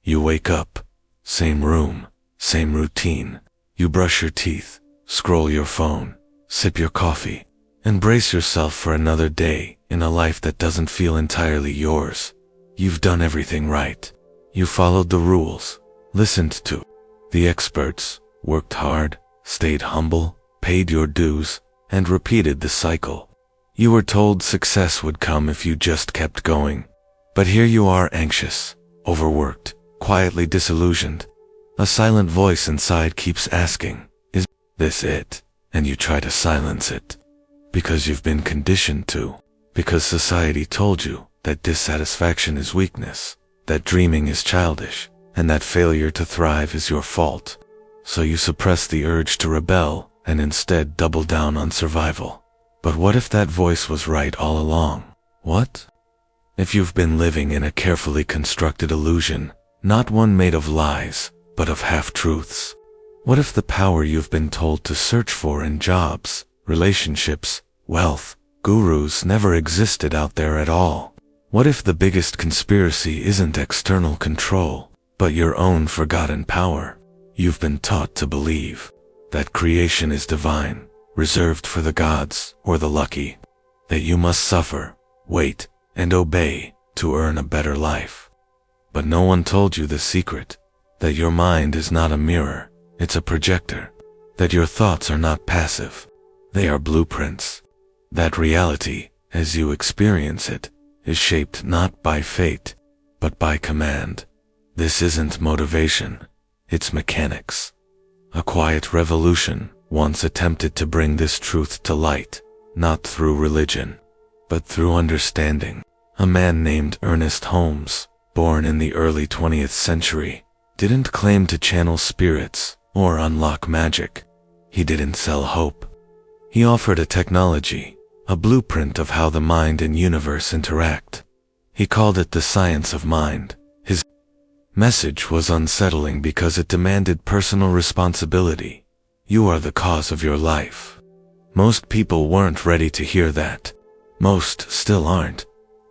You wake up, same room, same routine. You brush your teeth, scroll your phone, sip your coffee, and brace yourself for another day in a life that doesn't feel entirely yours. You've done everything right. You followed the rules, listened to the experts, worked hard, stayed humble, paid your dues, and repeated the cycle. You were told success would come if you just kept going. But here you are, anxious, overworked, quietly disillusioned. A silent voice inside keeps asking, is this it? And you try to silence it. Because you've been conditioned to. Because society told you that dissatisfaction is weakness, that dreaming is childish, and that failure to thrive is your fault. So you suppress the urge to rebel and instead double down on survival. But what if that voice was right all along? What if you've been living in a carefully constructed illusion, not one made of lies, but of half-truths? What if the power you've been told to search for in jobs, relationships, wealth, gurus never existed out there at all? What if the biggest conspiracy isn't external control, but your own forgotten power? You've been taught to believe that creation is divine, reserved for the gods or the lucky, that you must suffer, wait, and obey to earn a better life. But no one told you the secret, that your mind is not a mirror, it's a projector, that your thoughts are not passive, they are blueprints, that reality, as you experience it, is shaped not by fate, but by command. This isn't motivation, it's mechanics. A quiet revolution once attempted to bring this truth to light, not through religion, but through understanding. A man named Ernest Holmes, born in the early 20th century, didn't claim to channel spirits or unlock magic. He didn't sell hope. He offered a technology, a blueprint of how the mind and universe interact. He called it the science of mind. His message was unsettling because it demanded personal responsibility. You are the cause of your life. Most people weren't ready to hear that. Most still aren't,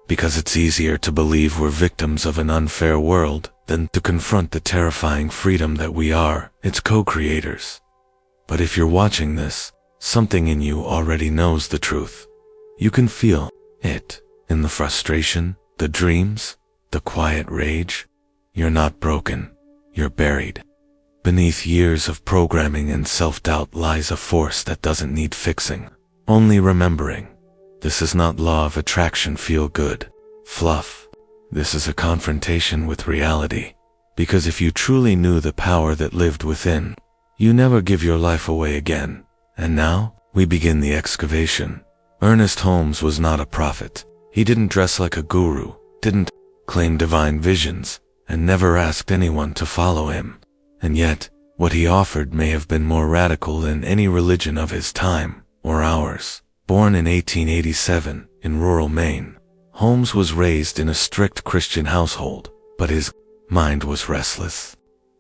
because it's easier to believe we're victims of an unfair world than to confront the terrifying freedom that we are, its co-creators. But if you're watching this, something in you already knows the truth. You can feel it in the frustration, the dreams, the quiet rage. You're not broken, you're buried. Beneath years of programming and self-doubt lies a force that doesn't need fixing, only remembering. This is not law of attraction feel good, fluff. This is a confrontation with reality. Because if you truly knew the power that lived within, you never give your life away again. And now, we begin the excavation. Ernest Holmes was not a prophet. He didn't dress like a guru, didn't claim divine visions, and never asked anyone to follow him. And yet, what he offered may have been more radical than any religion of his time, or ours. Born in 1887, in rural Maine, Holmes was raised in a strict Christian household, but his mind was restless.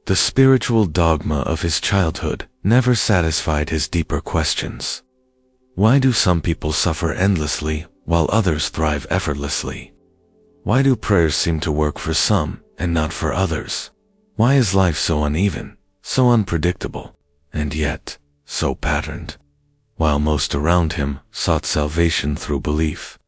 The spiritual dogma of his childhood never satisfied his deeper questions. Why do some people suffer endlessly, while others thrive effortlessly? Why do prayers seem to work for some, and not for others? Why is life so uneven, so unpredictable, and yet so patterned? While most around him sought salvation through belief,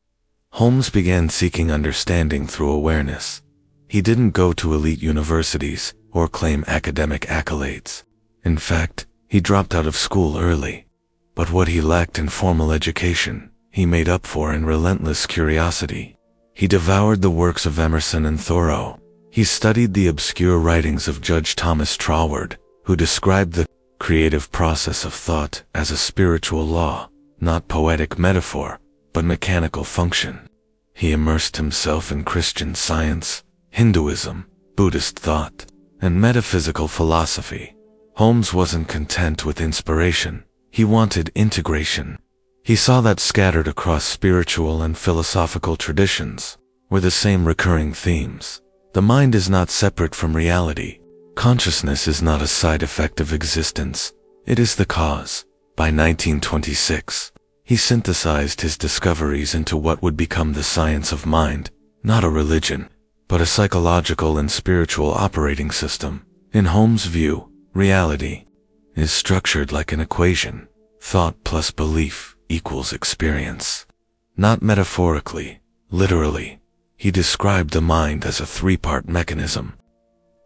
Holmes began seeking understanding through awareness. He didn't go to elite universities or claim academic accolades. In fact, he dropped out of school early. But what he lacked in formal education, he made up for in relentless curiosity. He devoured the works of Emerson and Thoreau. He studied the obscure writings of Judge Thomas Troward, who described the creative process of thought as a spiritual law, not poetic metaphor, but mechanical function. He immersed himself in Christian Science, Hinduism, Buddhist thought, and metaphysical philosophy. Holmes wasn't content with inspiration. He wanted integration. He saw that scattered across spiritual and philosophical traditions were the same recurring themes. The mind is not separate from reality. Consciousness is not a side effect of existence. It is the cause. By 1926, he synthesized his discoveries into what would become the science of mind, not a religion, but a psychological and spiritual operating system. In Holmes' view, reality is structured like an equation. Thought plus belief equals experience. Not metaphorically, literally. He described the mind as a three-part mechanism.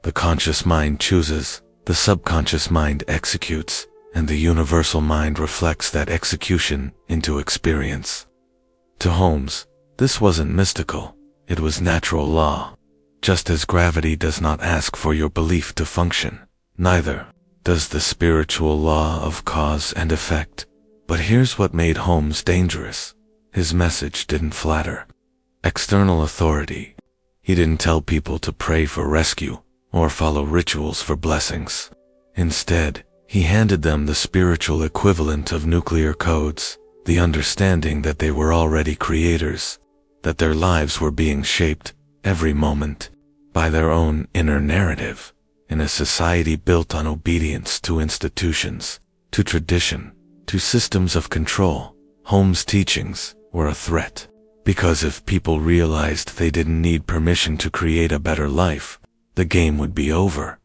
The conscious mind chooses, the subconscious mind executes, and the universal mind reflects that execution into experience. To Holmes, this wasn't mystical, it was natural law. Just as gravity does not ask for your belief to function, neither does the spiritual law of cause and effect. But here's what made Holmes dangerous. His message didn't flatter external authority. He didn't tell people to pray for rescue or follow rituals for blessings. Instead, he handed them the spiritual equivalent of nuclear codes, the understanding that they were already creators, that their lives were being shaped every moment by their own inner narrative, in a society built on obedience to institutions, to tradition, to systems of control. Holmes' teachings were a threat, because if people realized they didn't need permission to create a better life, the game would be over.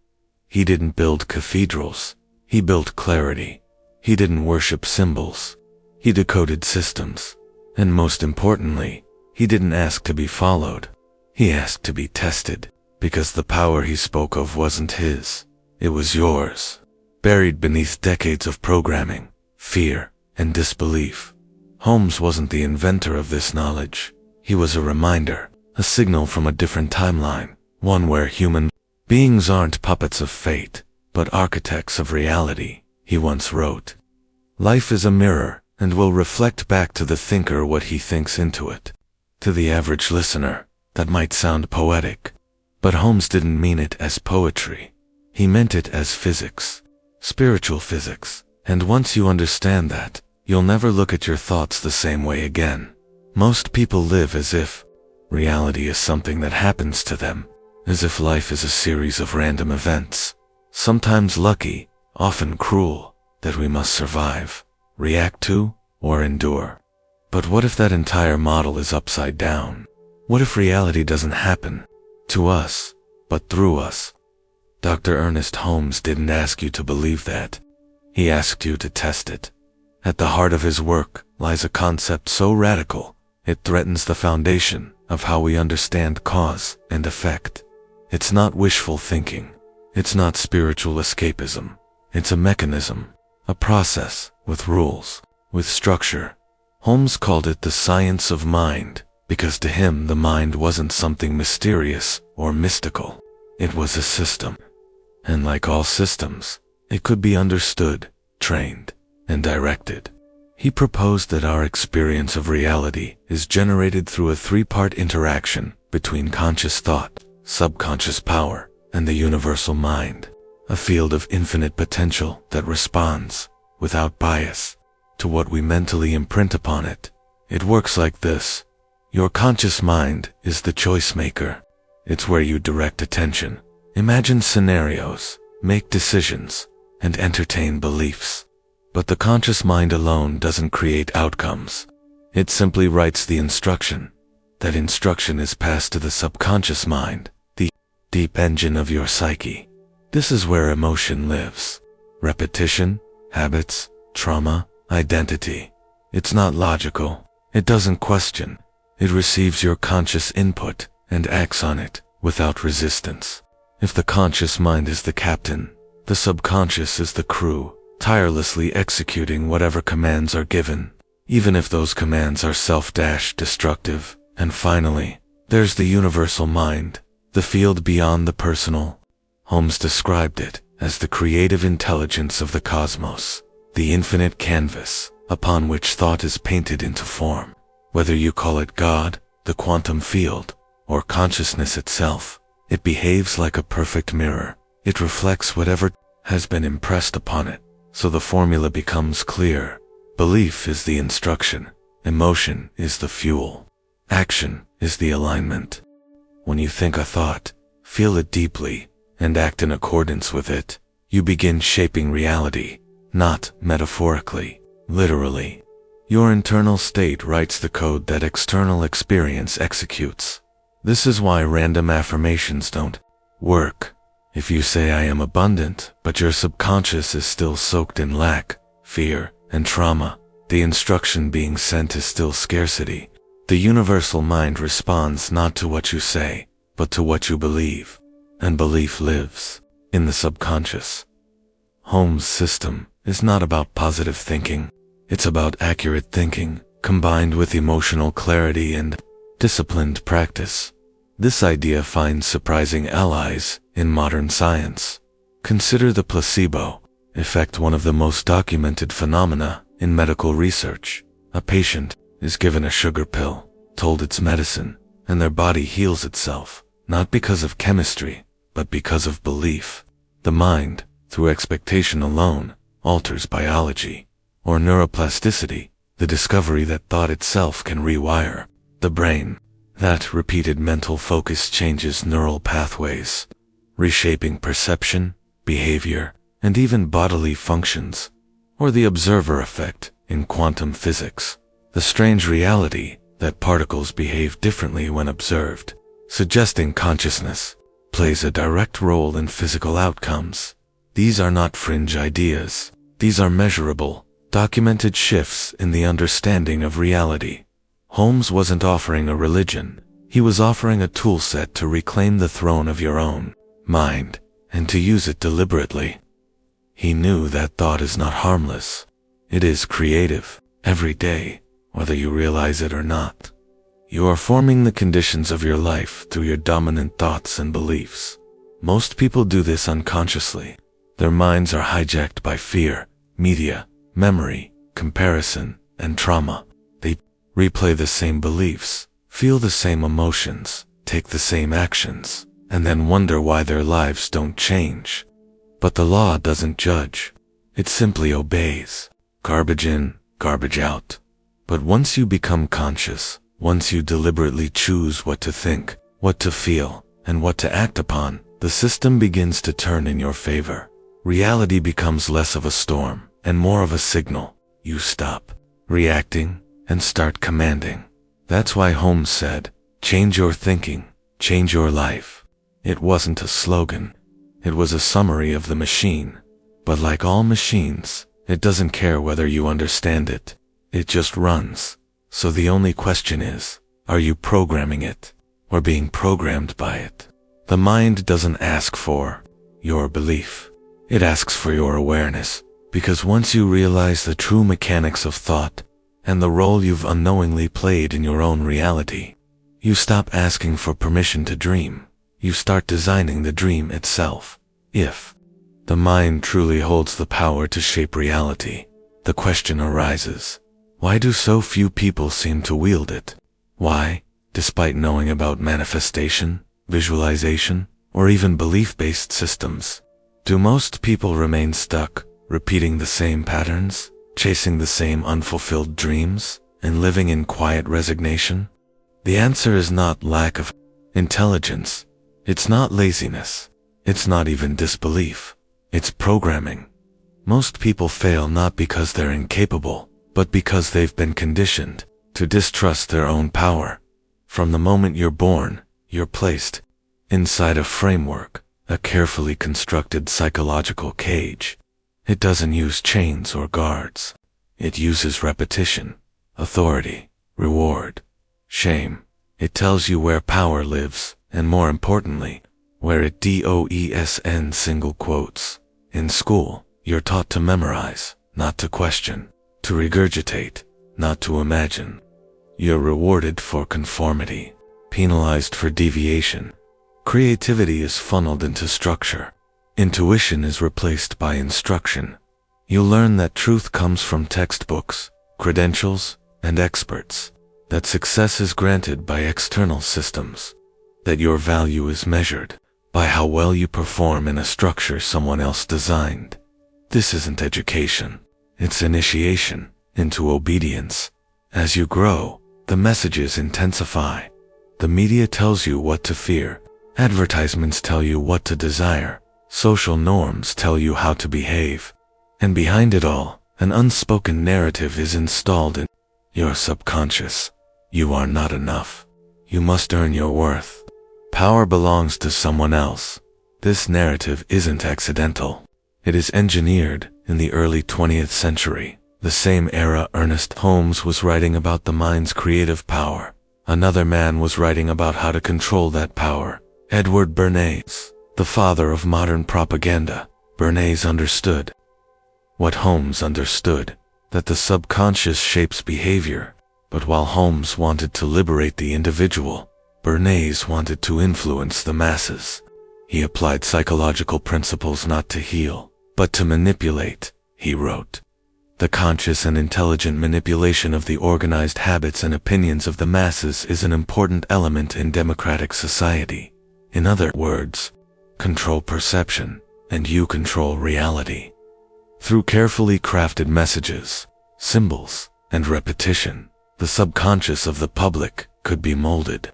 He didn't build cathedrals, he built clarity. He didn't worship symbols, he decoded systems. And most importantly, he didn't ask to be followed, he asked to be tested, because the power he spoke of wasn't his, it was yours, buried beneath decades of programming, fear, and disbelief. Holmes wasn't the inventor of this knowledge, he was a reminder, a signal from a different timeline, one where human beings aren't puppets of fate, but architects of reality. He once wrote, "Life is a mirror, and will reflect back to the thinker what he thinks into it." To the average listener, that might sound poetic, but Holmes didn't mean it as poetry. He meant it as physics, spiritual physics, and once you understand that, you'll never look at your thoughts the same way again. Most people live as if reality is something that happens to them, as if life is a series of random events, sometimes lucky, often cruel, that we must survive, react to, or endure. But what if that entire model is upside down? What if reality doesn't happen to us, but through us? Dr. Ernest Holmes didn't ask you to believe that. He asked you to test it. At the heart of his work lies a concept so radical, it threatens the foundation of how we understand cause and effect. It's not wishful thinking. It's not spiritual escapism. It's a mechanism, a process with rules, with structure. Holmes called it the science of mind, because to him the mind wasn't something mysterious or mystical. It was a system. And like all systems, it could be understood, trained, and directed. He proposed that our experience of reality is generated through a three-part interaction between conscious thought, subconscious power, and the universal mind, a field of infinite potential that responds, without bias, to what we mentally imprint upon it. It works like this. Your conscious mind is the choice maker. It's where you direct attention, imagine scenarios, make decisions, and entertain beliefs. But the conscious mind alone doesn't create outcomes. It simply writes the instruction. That instruction is passed to the subconscious mind, the deep engine of your psyche. This is where emotion lives. Repetition, habits, trauma, identity. It's not logical. It doesn't question. It receives your conscious input and acts on it without resistance. If the conscious mind is the captain, the subconscious is the crew, tirelessly executing whatever commands are given, even if those commands are self-destructive. And finally, there's the universal mind, the field beyond the personal. Holmes described it as the creative intelligence of the cosmos, the infinite canvas upon which thought is painted into form. Whether you call it God, the quantum field, or consciousness itself, it behaves like a perfect mirror. It reflects whatever has been impressed upon it, so the formula becomes clear. Belief is the instruction, emotion is the fuel, action is the alignment. When you think a thought, feel it deeply, and act in accordance with it, you begin shaping reality, not metaphorically, literally. Your internal state writes the code that external experience executes. This is why random affirmations don't work. If you say I am abundant, but your subconscious is still soaked in lack, fear, and trauma, the instruction being sent is still scarcity. The universal mind responds not to what you say, but to what you believe, and belief lives in the subconscious. Holmes' system is not about positive thinking. It's about accurate thinking, combined with emotional clarity and disciplined practice. This idea finds surprising allies in modern science. Consider the placebo effect, one of the most documented phenomena in medical research. A patient is given a sugar pill, told it's medicine, and their body heals itself, not because of chemistry, but because of belief. The mind, through expectation alone, alters biology, or neuroplasticity, the discovery that thought itself can rewire the brain. That repeated mental focus changes neural pathways, reshaping perception, behavior, and even bodily functions. Or the observer effect in quantum physics, the strange reality that particles behave differently when observed, suggesting consciousness plays a direct role in physical outcomes. These are not fringe ideas. These are measurable, documented shifts in the understanding of reality. Holmes wasn't offering a religion. He was offering a toolset to reclaim the throne of your own mind, and to use it deliberately. He knew that thought is not harmless. It is creative, every day, whether you realize it or not. You are forming the conditions of your life through your dominant thoughts and beliefs. Most people do this unconsciously. Their minds are hijacked by fear, media, memory, comparison, and trauma. They replay the same beliefs, feel the same emotions, take the same actions, and then wonder why their lives don't change. But the law doesn't judge. It simply obeys. Garbage in, garbage out. But once you become conscious, once you deliberately choose what to think, what to feel, and what to act upon, the system begins to turn in your favor. Reality becomes less of a storm and more of a signal. You stop reacting and start commanding. That's why Holmes said, "Change your thinking, change your life." It wasn't a slogan. It was a summary of the machine. But like all machines, it doesn't care whether you understand it. It just runs. So the only question is, are you programming it, or being programmed by it? The mind doesn't ask for your belief. It asks for your awareness, because once you realize the true mechanics of thought, and the role you've unknowingly played in your own reality, you stop asking for permission to dream. You start designing the dream itself. If the mind truly holds the power to shape reality, the question arises, why do so few people seem to wield it? Why, despite knowing about manifestation, visualization, or even belief-based systems, do most people remain stuck, repeating the same patterns, chasing the same unfulfilled dreams, and living in quiet resignation? The answer is not lack of intelligence. It's not laziness. It's not even disbelief. It's programming. Most people fail not because they're incapable, but because they've been conditioned to distrust their own power. From the moment you're born, you're placed inside a framework, a carefully constructed psychological cage. It doesn't use chains or guards. It uses repetition, authority, reward, shame. It tells you where power lives, and more importantly, where it doesn't single quotes. In school, you're taught to memorize, not to question, to regurgitate, not to imagine. You're rewarded for conformity, penalized for deviation. Creativity is funneled into structure. Intuition is replaced by instruction. You learn that truth comes from textbooks, credentials, and experts, that success is granted by external systems, that your value is measured by how well you perform in a structure someone else designed. This isn't education. It's initiation into obedience. As you grow, the messages intensify. The media tells you what to fear. Advertisements tell you what to desire. Social norms tell you how to behave. And behind it all, an unspoken narrative is installed in your subconscious. You are not enough. You must earn your worth. Power belongs to someone else. This narrative isn't accidental. It is engineered in the early 20th century, the same era Ernest Holmes was writing about the mind's creative power. Another man was writing about how to control that power. Edward Bernays, the father of modern propaganda. Bernays understood what Holmes understood, that the subconscious shapes behavior. But while Holmes wanted to liberate the individual, Bernays wanted to influence the masses. He applied psychological principles not to heal, but to manipulate, he wrote. The conscious and intelligent manipulation of the organized habits and opinions of the masses is an important element in democratic society. In other words, control perception, and you control reality. Through carefully crafted messages, symbols, and repetition, the subconscious of the public could be molded.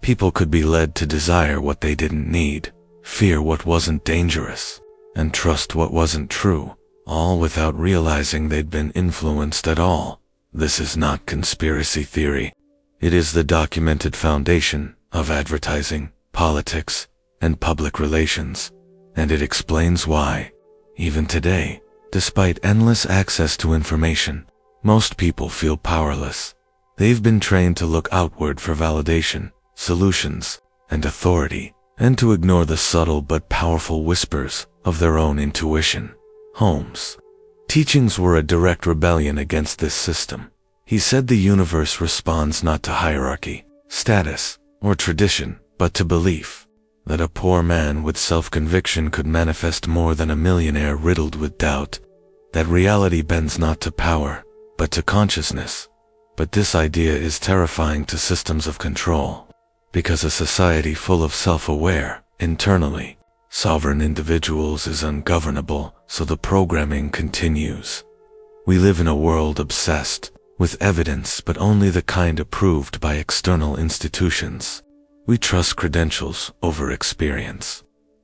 People could be led to desire what they didn't need, fear what wasn't dangerous, and trust what wasn't true, all without realizing they'd been influenced at all. This is not conspiracy theory. It is the documented foundation of advertising, politics, and public relations, and it explains why, even today, despite endless access to information, most people feel powerless. They've been trained to look outward for validation, solutions, and authority, and to ignore the subtle but powerful whispers of their own intuition. Holmes' teachings were a direct rebellion against this system. He said the universe responds not to hierarchy, status, or tradition, but to belief. That a poor man with self-conviction could manifest more than a millionaire riddled with doubt. That reality bends not to power, but to consciousness. But this idea is terrifying to systems of control, because a society full of self-aware, internally sovereign individuals is ungovernable, so the programming continues. We live in a world obsessed with evidence, but only the kind approved by external institutions. We trust credentials over experience.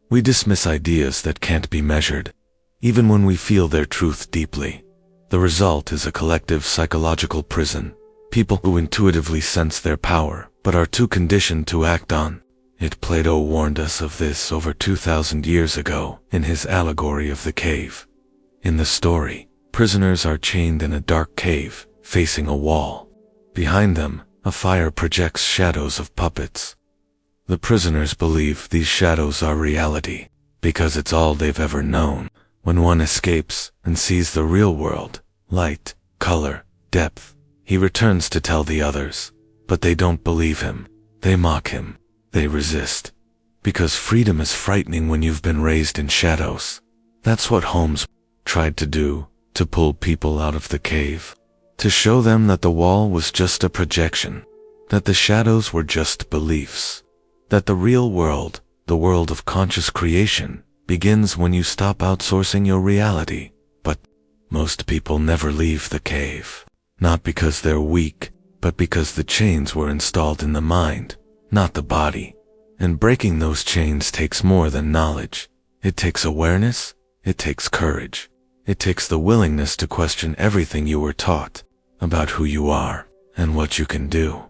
We dismiss ideas that can't be measured, even when we feel their truth deeply. The result is a collective psychological prison. People who intuitively sense their power, but are too conditioned to act on it. Plato warned us of this over 2,000 years ago in his allegory of the cave. In the story, prisoners are chained in a dark cave, facing a wall. Behind them, a fire projects shadows of puppets. The prisoners believe these shadows are reality, because it's all they've ever known. When one escapes and sees the real world, light, color, depth, he returns to tell the others, but they don't believe him. They mock him. They resist. Because freedom is frightening when you've been raised in shadows. That's what Holmes tried to do, to pull people out of the cave, to show them that the wall was just a projection, that the shadows were just beliefs. That the real world, the world of conscious creation, begins when you stop outsourcing your reality. But most people never leave the cave. Not because they're weak, but because the chains were installed in the mind, not the body. And breaking those chains takes more than knowledge. It takes awareness, it takes courage. It takes the willingness to question everything you were taught about who you are and what you can do.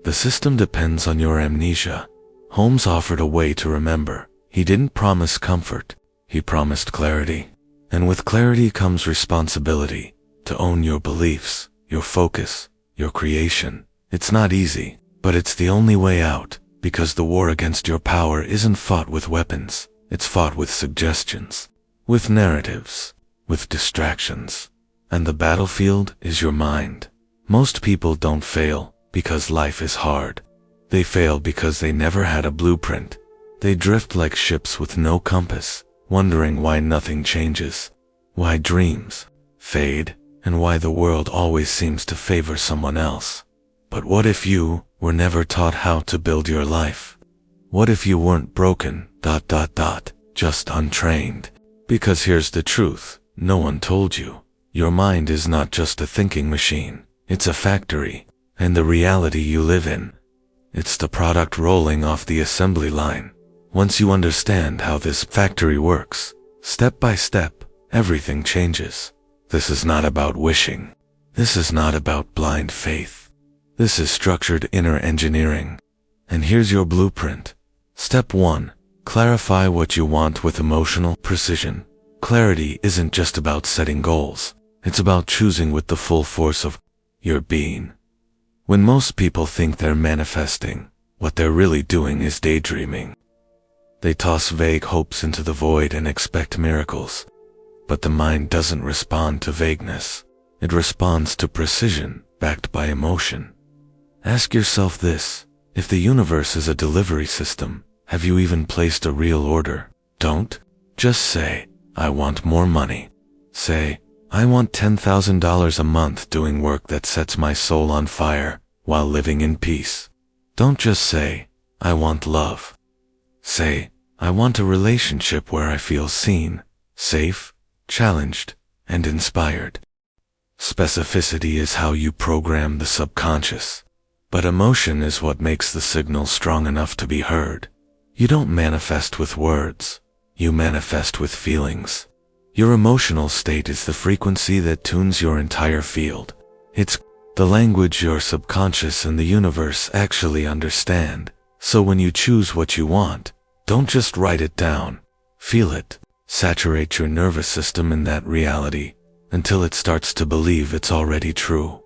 The system depends on your amnesia. Holmes offered a way to remember. He didn't promise comfort. He promised clarity. And with clarity comes responsibility to own your beliefs, your focus, your creation. It's not easy, but it's the only way out, because the war against your power isn't fought with weapons. It's fought with suggestions, with narratives, with distractions. And the battlefield is your mind. Most people don't fail because life is hard. They fail because they never had a blueprint. They drift like ships with no compass, wondering why nothing changes, why dreams fade, and why the world always seems to favor someone else. But what if you were never taught how to build your life? What if you weren't broken, just untrained? Because here's the truth, no one told you. Your mind is not just a thinking machine, it's a factory, and the reality you live in, it's the product rolling off the assembly line. Once you understand how this factory works, step by step, everything changes. This is not about wishing. This is not about blind faith. This is structured inner engineering. And here's your blueprint. Step 1. Clarify what you want with emotional precision. Clarity isn't just about setting goals. It's about choosing with the full force of your being. When most people think they're manifesting, what they're really doing is daydreaming. They toss vague hopes into the void and expect miracles. But the mind doesn't respond to vagueness. It responds to precision, backed by emotion. Ask yourself this: if the universe is a delivery system, have you even placed a real order? Don't just say, I want more money. Say, I want $10,000 a month doing work that sets my soul on fire while living in peace. Don't just say, I want love. Say, I want a relationship where I feel seen, safe, challenged, and inspired. Specificity is how you program the subconscious. But emotion is what makes the signal strong enough to be heard. You don't manifest with words. You manifest with feelings. Your emotional state is the frequency that tunes your entire field. It's the language your subconscious and the universe actually understand. So when you choose what you want, don't just write it down. Feel it. Saturate your nervous system in that reality until it starts to believe it's already true.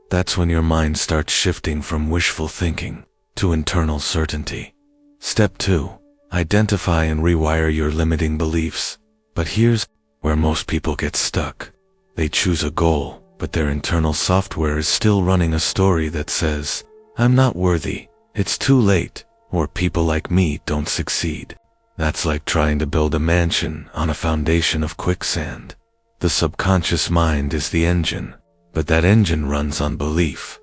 That's when your mind starts shifting from wishful thinking to internal certainty. Step 2. Identify and rewire your limiting beliefs. But here's where most people get stuck. They choose a goal, but their internal software is still running a story that says, I'm not worthy, it's too late, or people like me don't succeed. That's like trying to build a mansion on a foundation of quicksand. The subconscious mind is the engine, but that engine runs on belief.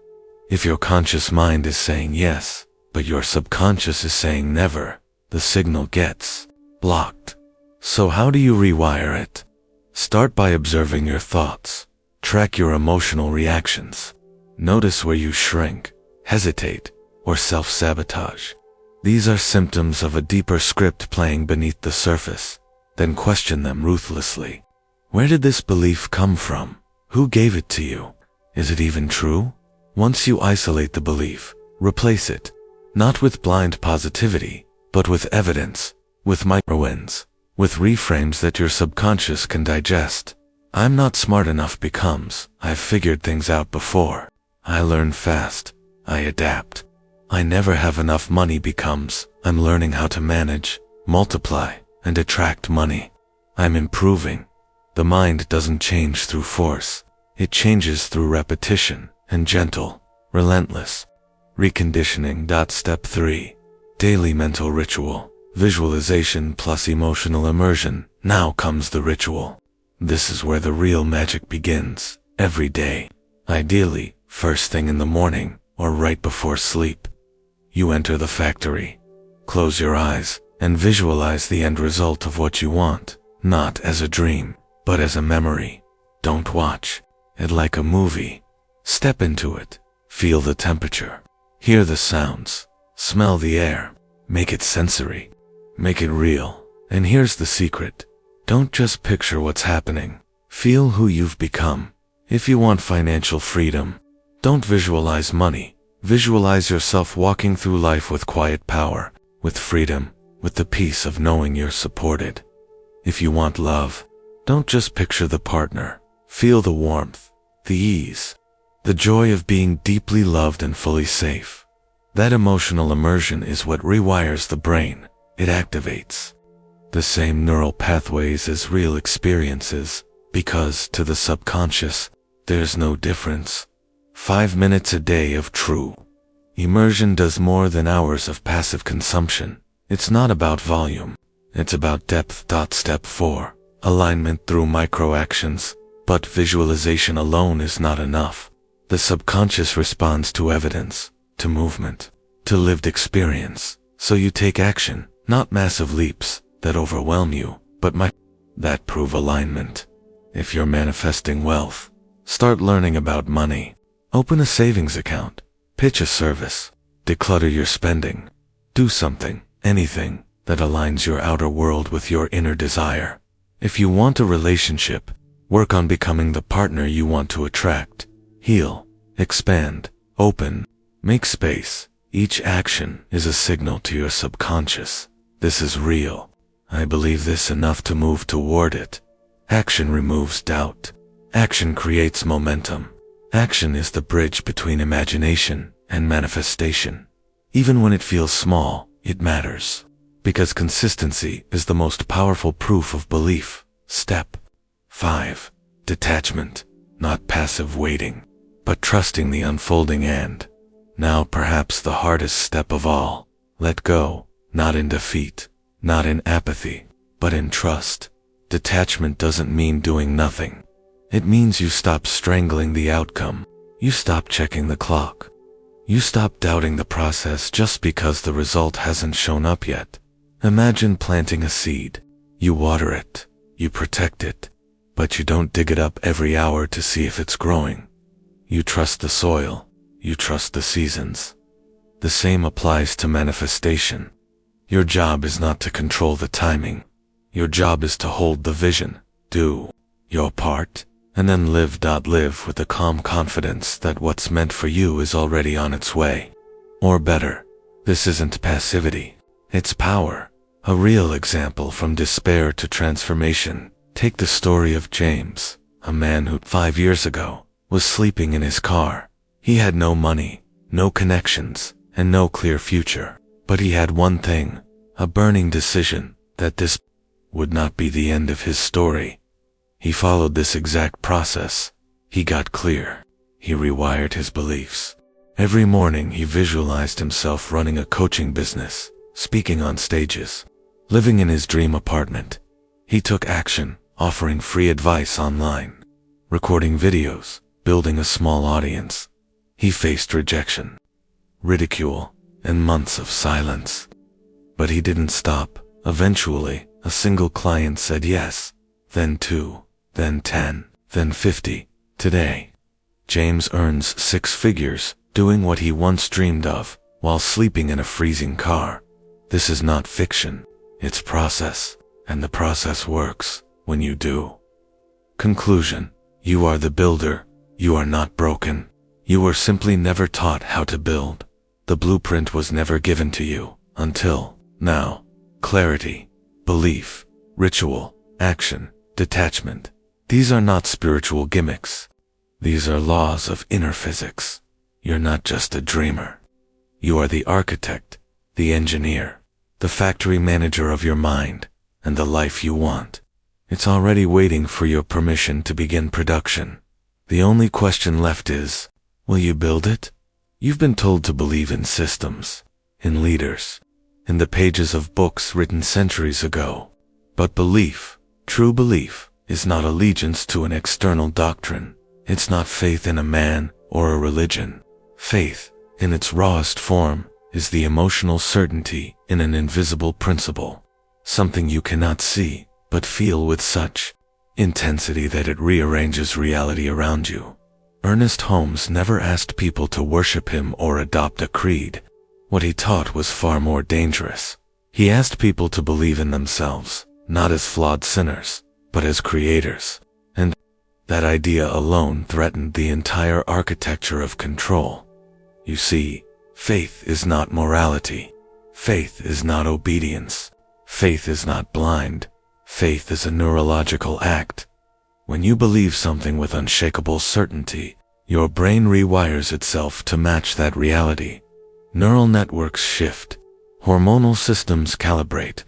If your conscious mind is saying yes, but your subconscious is saying never, the signal gets blocked. So how do you rewire it? Start by observing your thoughts. Track your emotional reactions. Notice where you shrink, hesitate, or self-sabotage. These are symptoms of a deeper script playing beneath the surface. Then question them ruthlessly. Where did this belief come from? Who gave it to you? Is it even true? Once you isolate the belief, replace it. Not with blind positivity, but with evidence, with micro-wins, with reframes that your subconscious can digest. I'm not smart enough becomes, I've figured things out before. I learn fast. I adapt. I never have enough money becomes, I'm learning how to manage, multiply, and attract money. I'm improving. The mind doesn't change through force. It changes through repetition and gentle, relentless reconditioning. Step 3. Daily mental ritual. Visualization plus emotional immersion. Now comes the ritual. This is where the real magic begins. Every day. Ideally, first thing in the morning or right before sleep. You enter the factory. Close your eyes and visualize the end result of what you want, not as a dream, but as a memory. Don't watch it like a movie. Step into it. Feel the temperature. Hear the sounds. Smell the air. Make it sensory. Make it real. And here's the secret. Don't just picture what's happening. Feel who you've become. If you want financial freedom, don't visualize money. Visualize yourself walking through life with quiet power, with freedom, with the peace of knowing you're supported. If you want love, don't just picture the partner. Feel the warmth, the ease, the joy of being deeply loved and fully safe. That emotional immersion is what rewires the brain. It activates the same neural pathways as real experiences, because to the subconscious, there's no difference. 5 minutes a day of true immersion does more than hours of passive consumption. It's not about volume. It's about depth. Step 4. Alignment through micro-actions. But visualization alone is not enough. The subconscious responds to evidence, to movement, to lived experience. So you take action, not massive leaps that overwhelm you, but that prove alignment. If you're manifesting wealth, start learning about money. Open a savings account. Pitch a service. Declutter your spending. Do something, anything, that aligns your outer world with your inner desire. If you want a relationship, work on becoming the partner you want to attract. Heal, expand, open, Make space. Each action is a signal to your subconscious. This is real. I believe this enough to move toward it. Action removes doubt. Action creates momentum. Action is the bridge between imagination and manifestation. Even when it feels small, it matters. Because consistency is the most powerful proof of belief. Step 5. Detachment. Not passive waiting, but trusting the unfolding end. Now perhaps the hardest step of all. Let go, not in defeat, not in apathy, but in trust. Detachment doesn't mean doing nothing. It means you stop strangling the outcome. You stop checking the clock. You stop doubting the process just because the result hasn't shown up yet. Imagine planting a seed. You water it, you protect it, but you don't dig it up every hour to see if it's growing. You trust the soil, you trust the seasons. The same applies to manifestation. Your job is not to control the timing. Your job is to hold the vision, do your part, and then live with the calm confidence that what's meant for you is already on its way. Or better, this isn't passivity, it's power. A real example from despair to transformation. Take the story of James, a man who 5 years ago was sleeping in his car. He had no money, no connections, and no clear future. But he had one thing, a burning decision that this would not be the end of his story. He followed this exact process. He got clear. He rewired his beliefs. Every morning he visualized himself running a coaching business, speaking on stages, living in his dream apartment. He took action, offering free advice online, recording videos, building a small audience. He faced rejection, ridicule, and months of silence. But he didn't stop. Eventually, a single client said yes, then 2, then 10, then 50. Today, James earns 6 figures doing what he once dreamed of while sleeping in a freezing car. This is not fiction, it's process, and the process works when you do. Conclusion: you are the builder, you are not broken. You were simply never taught how to build. The blueprint was never given to you until now. Clarity, belief, ritual, action, detachment. These are not spiritual gimmicks. These are laws of inner physics. You're not just a dreamer. You are the architect, the engineer, the factory manager of your mind and the life you want. It's already waiting for your permission to begin production. The only question left is, will you build it? You've been told to believe in systems, in leaders, in the pages of books written centuries ago. But belief, true belief, is not allegiance to an external doctrine. It's not faith in a man or a religion. Faith, in its rawest form, is the emotional certainty in an invisible principle, something you cannot see, but feel with such intensity that it rearranges reality around you. Ernest Holmes never asked people to worship him or adopt a creed. What he taught was far more dangerous. He asked people to believe in themselves, not as flawed sinners, but as creators. And that idea alone threatened the entire architecture of control. You see, faith is not morality. Faith is not obedience. Faith is not blind. Faith is a neurological act. When you believe something with unshakable certainty, your brain rewires itself to match that reality. Neural networks shift, hormonal systems calibrate,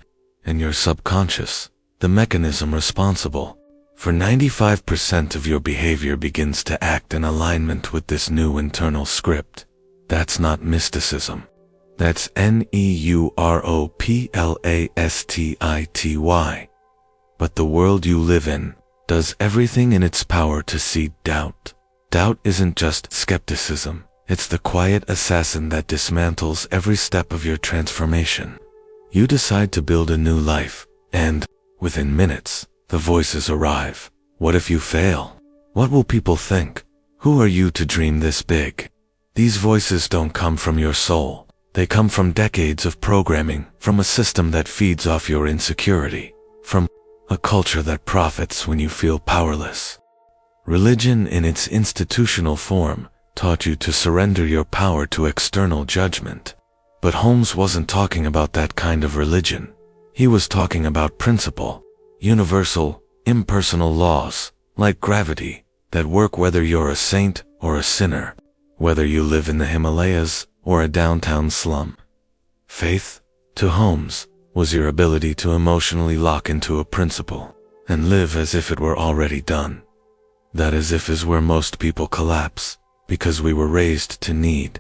and your subconscious, the mechanism responsible for 95% of your behavior, begins to act in alignment with this new internal script. That's not mysticism. That's neuroplasticity. But the world you live in does everything in its power to seed doubt. Doubt isn't just skepticism, it's the quiet assassin that dismantles every step of your transformation. You decide to build a new life, and, within minutes, the voices arrive. What if you fail? What will people think? Who are you to dream this big? These voices don't come from your soul. They come from decades of programming, from a system that feeds off your insecurity, from a culture that profits when you feel powerless. Religion in its institutional form taught you to surrender your power to external judgment. But Holmes wasn't talking about that kind of religion. He was talking about principle, universal, impersonal laws, like gravity, that work whether you're a saint or a sinner, whether you live in the Himalayas or a downtown slum. Faith, to Holmes, was your ability to emotionally lock into a principle and live as if it were already done. That as if is where most people collapse, because we were raised to need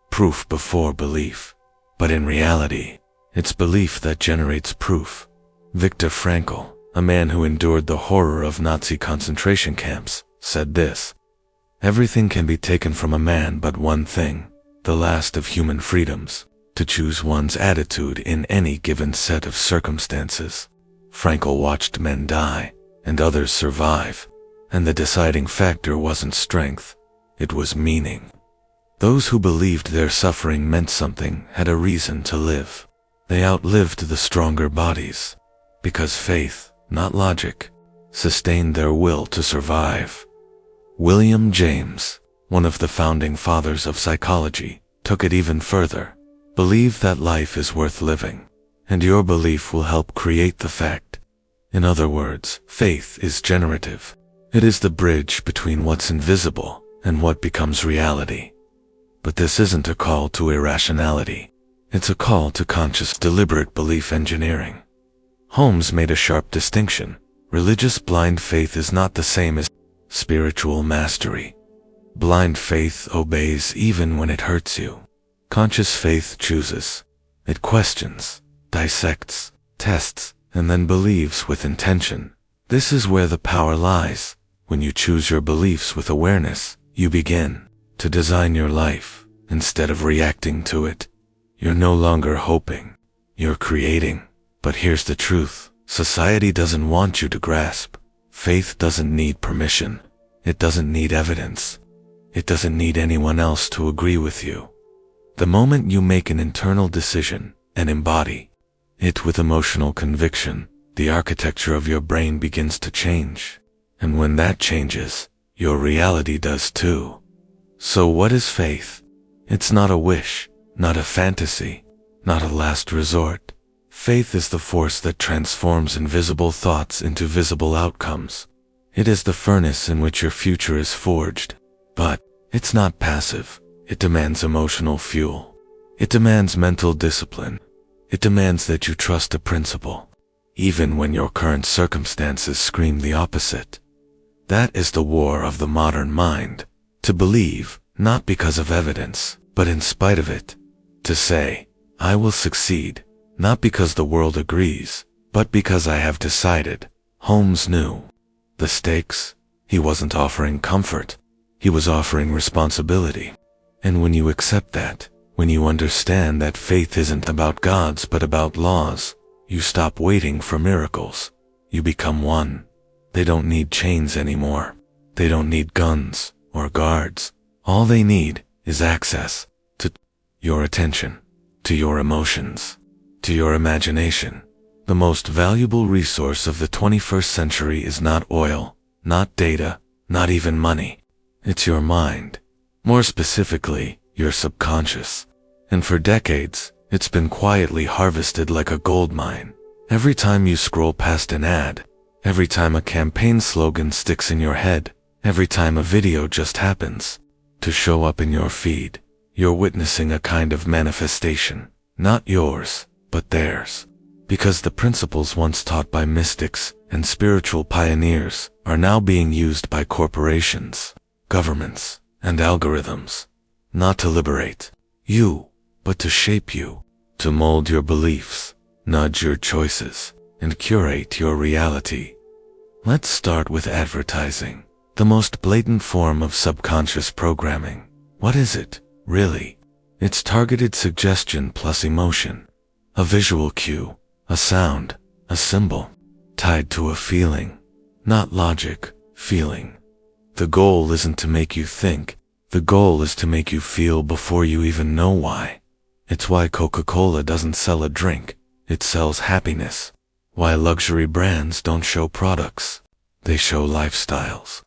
proof before belief. But in reality, it's belief that generates proof. Viktor Frankl, a man who endured the horror of Nazi concentration camps, said this: "Everything can be taken from a man but one thing, the last of human freedoms, to choose one's attitude in any given set of circumstances." Frankl watched men die and others survive, and the deciding factor wasn't strength, it was meaning. Those who believed their suffering meant something had a reason to live. They outlived the stronger bodies, because faith, not logic, sustained their will to survive. William James, one of the founding fathers of psychology, took it even further. Believe that life is worth living, and your belief will help create the fact. In other words, faith is generative. It is the bridge between what's invisible and what becomes reality. But this isn't a call to irrationality. It's a call to conscious, deliberate belief engineering. Holmes made a sharp distinction. Religious blind faith is not the same as spiritual mastery. Blind faith obeys even when it hurts you. Conscious faith chooses. It questions, dissects, tests, and then believes with intention. This is where the power lies. When you choose your beliefs with awareness, you begin to design your life instead of reacting to it. You're no longer hoping, you're creating. But here's the truth: society doesn't want you to grasp. Faith doesn't need permission. It doesn't need evidence. It doesn't need anyone else to agree with you. The moment you make an internal decision and embody it with emotional conviction, the architecture of your brain begins to change. And when that changes, your reality does too. So what is faith? It's not a wish, not a fantasy, not a last resort. Faith is the force that transforms invisible thoughts into visible outcomes. It is the furnace in which your future is forged. But it's not passive. It demands emotional fuel. It demands mental discipline. It demands that you trust a principle, even when your current circumstances scream the opposite. That is the war of the modern mind. To believe, not because of evidence, but in spite of it. To say, I will succeed, not because the world agrees, but because I have decided. Holmes knew the stakes. He wasn't offering comfort. He was offering responsibility. And when you accept that, when you understand that faith isn't about gods but about laws, you stop waiting for miracles. You become one. They don't need chains anymore. They don't need guns or guards. All they need is access to your attention, to your emotions, to your imagination. The most valuable resource of the 21st century is not oil, not data, not even money. It's your mind. More specifically, your subconscious. And for decades, it's been quietly harvested like a gold mine. Every time you scroll past an ad, every time a campaign slogan sticks in your head, every time a video just happens to show up in your feed, you're witnessing a kind of manifestation. Not yours, but theirs. Because the principles once taught by mystics and spiritual pioneers are now being used by corporations, governments, and algorithms. Not to liberate you, but to shape you, to mold your beliefs, nudge your choices, and curate your reality. Let's start with advertising, the most blatant form of subconscious programming. What is it, really? It's targeted suggestion plus emotion. A visual cue, a sound, a symbol, tied to a feeling. Not logic, feeling. The goal isn't to make you think. The goal is to make you feel before you even know why. It's why Coca-Cola doesn't sell a drink. It sells happiness. Why luxury brands don't show products. They show lifestyles.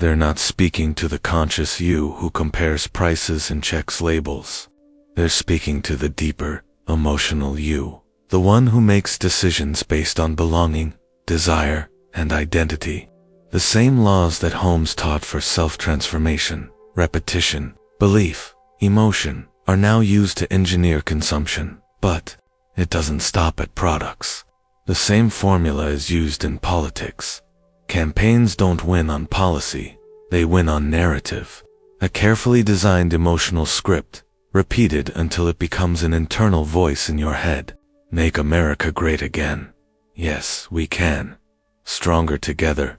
They're not speaking to the conscious you who compares prices and checks labels. They're speaking to the deeper, emotional you, the one who makes decisions based on belonging, desire, and identity. The same laws that Holmes taught for self-transformation, repetition, belief, emotion, are now used to engineer consumption. But it doesn't stop at products. The same formula is used in politics. Campaigns don't win on policy, they win on narrative. A carefully designed emotional script, repeated until it becomes an internal voice in your head. Make America great again. Yes, we can. Stronger together.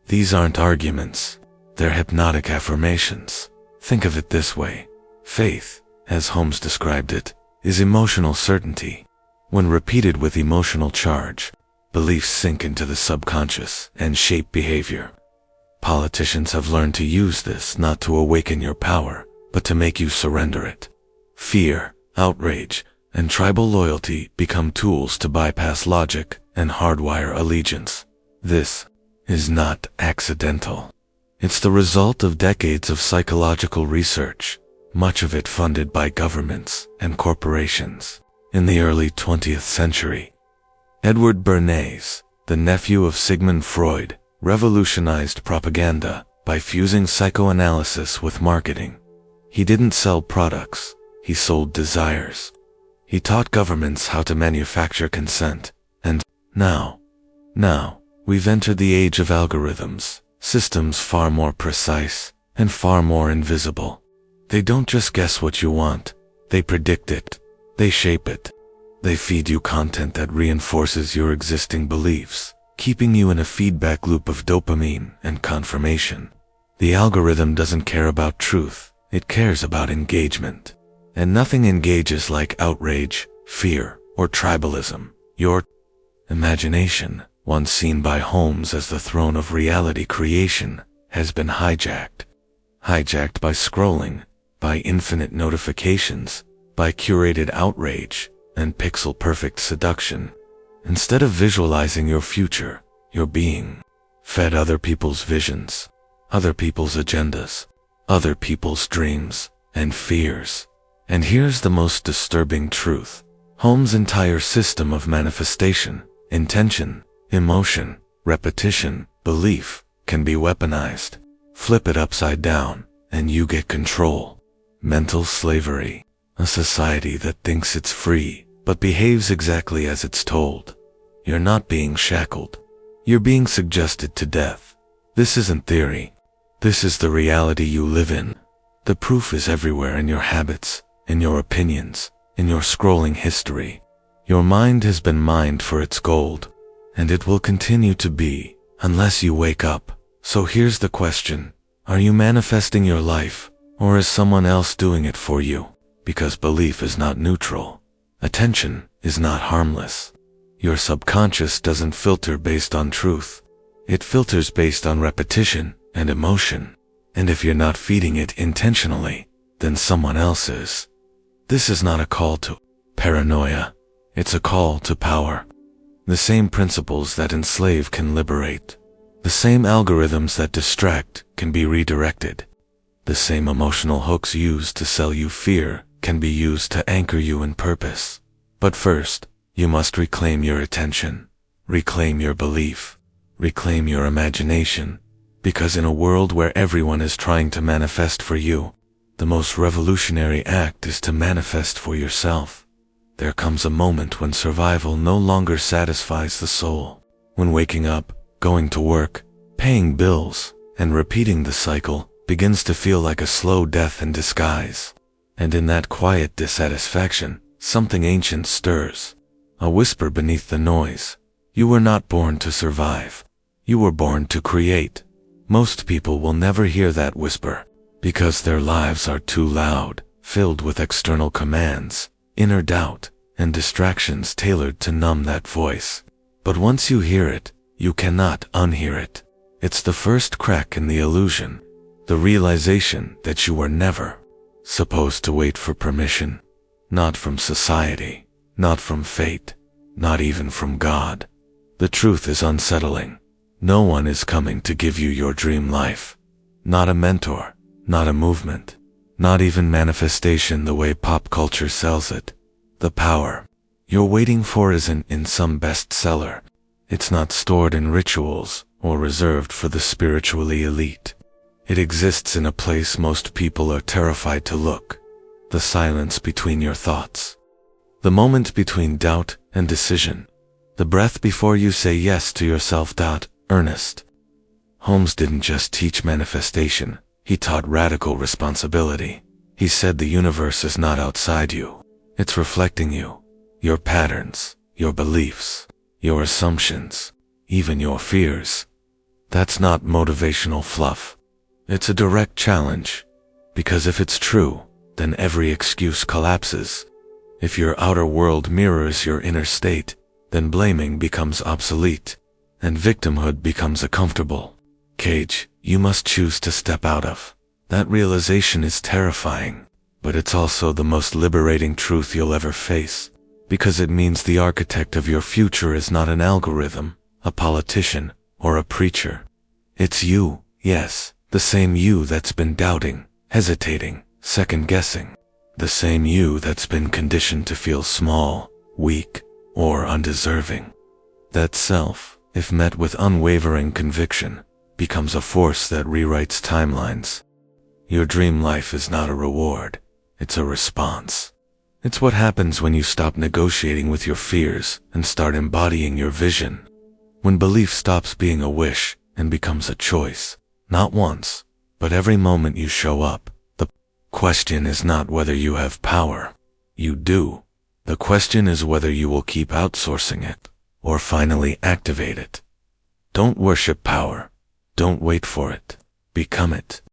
These aren't arguments. They're hypnotic affirmations. Think of it this way. Faith, as Holmes described it, is emotional certainty. When repeated with emotional charge, beliefs sink into the subconscious and shape behavior. Politicians have learned to use this not to awaken your power, but to make you surrender it. Fear, outrage, and tribal loyalty become tools to bypass logic and hardwire allegiance. This is not accidental. It's the result of decades of psychological research, much of it funded by governments and corporations. In the early 20th century, Edward Bernays, the nephew of Sigmund Freud, revolutionized propaganda by fusing psychoanalysis with marketing. He didn't sell products, he sold desires. He taught governments how to manufacture consent, and now, we've entered the age of algorithms, systems far more precise and far more invisible. They don't just guess what you want, they predict it, they shape it. They feed you content that reinforces your existing beliefs, keeping you in a feedback loop of dopamine and confirmation. The algorithm doesn't care about truth, it cares about engagement. And nothing engages like outrage, fear, or tribalism. Your imagination, once seen by Holmes as the throne of reality creation, has been hijacked. Hijacked by scrolling, by infinite notifications, by curated outrage, and pixel-perfect seduction. Instead of visualizing your future, you're being fed other people's visions, other people's agendas, other people's dreams and fears. And here's the most disturbing truth. Holmes' entire system of manifestation, intention, emotion, repetition, belief, can be weaponized. Flip it upside down, and you get control. Mental slavery. A society that thinks it's free, but behaves exactly as it's told. You're not being shackled. You're being suggested to death. This isn't theory. This is the reality you live in. The proof is everywhere in your habits, in your opinions, in your scrolling history. Your mind has been mined for its gold, and it will continue to be, unless you wake up. So here's the question. Are you manifesting your life, or is someone else doing it for you? Because belief is not neutral. Attention is not harmless. Your subconscious doesn't filter based on truth. It filters based on repetition and emotion. And if you're not feeding it intentionally, then someone else is. This is not a call to paranoia. It's a call to power. The same principles that enslave can liberate. The same algorithms that distract can be redirected. The same emotional hooks used to sell you fear can be used to anchor you in purpose. But first, you must reclaim your attention, reclaim your belief, reclaim your imagination, because in a world where everyone is trying to manifest for you, the most revolutionary act is to manifest for yourself. There comes a moment when survival no longer satisfies the soul. When waking up, going to work, paying bills, and repeating the cycle begins to feel like a slow death in disguise. And in that quiet dissatisfaction, something ancient stirs. A whisper beneath the noise. You were not born to survive. You were born to create. Most people will never hear that whisper, because their lives are too loud, filled with external commands, inner doubt, and distractions tailored to numb that voice. But once you hear it, you cannot unhear it. It's the first crack in the illusion, the realization that you were never supposed to wait for permission, not from society, not from fate, not even from God. The truth is unsettling. No one is coming to give you your dream life. Not a mentor, not a movement, not even manifestation the way pop culture sells it. The power you're waiting for isn't in some bestseller. It's not stored in rituals or reserved for the spiritually elite. It exists in a place most people are terrified to look: the silence between your thoughts. The moment between doubt and decision. The breath before you say yes to your self-doubt. Ernest Holmes didn't just teach manifestation, he taught radical responsibility. He said the universe is not outside you. It's reflecting you. Your patterns, your beliefs, your assumptions, even your fears. That's not motivational fluff. It's a direct challenge. Because if it's true, then every excuse collapses. If your outer world mirrors your inner state, then blaming becomes obsolete, and victimhood becomes a comfortable cage you must choose to step out of. That realization is terrifying, but it's also the most liberating truth you'll ever face, because it means the architect of your future is not an algorithm, a politician, or a preacher. It's you, yes, the same you that's been doubting, hesitating, second-guessing. The same you that's been conditioned to feel small, weak, or undeserving. That self, if met with unwavering conviction, becomes a force that rewrites timelines. Your dream life is not a reward, it's a response. It's what happens when you stop negotiating with your fears and start embodying your vision. When belief stops being a wish and becomes a choice, not once, but every moment you show up. The question is not whether you have power. You do. The question is whether you will keep outsourcing it, or finally activate it. Don't worship power. Don't wait for it. Become it.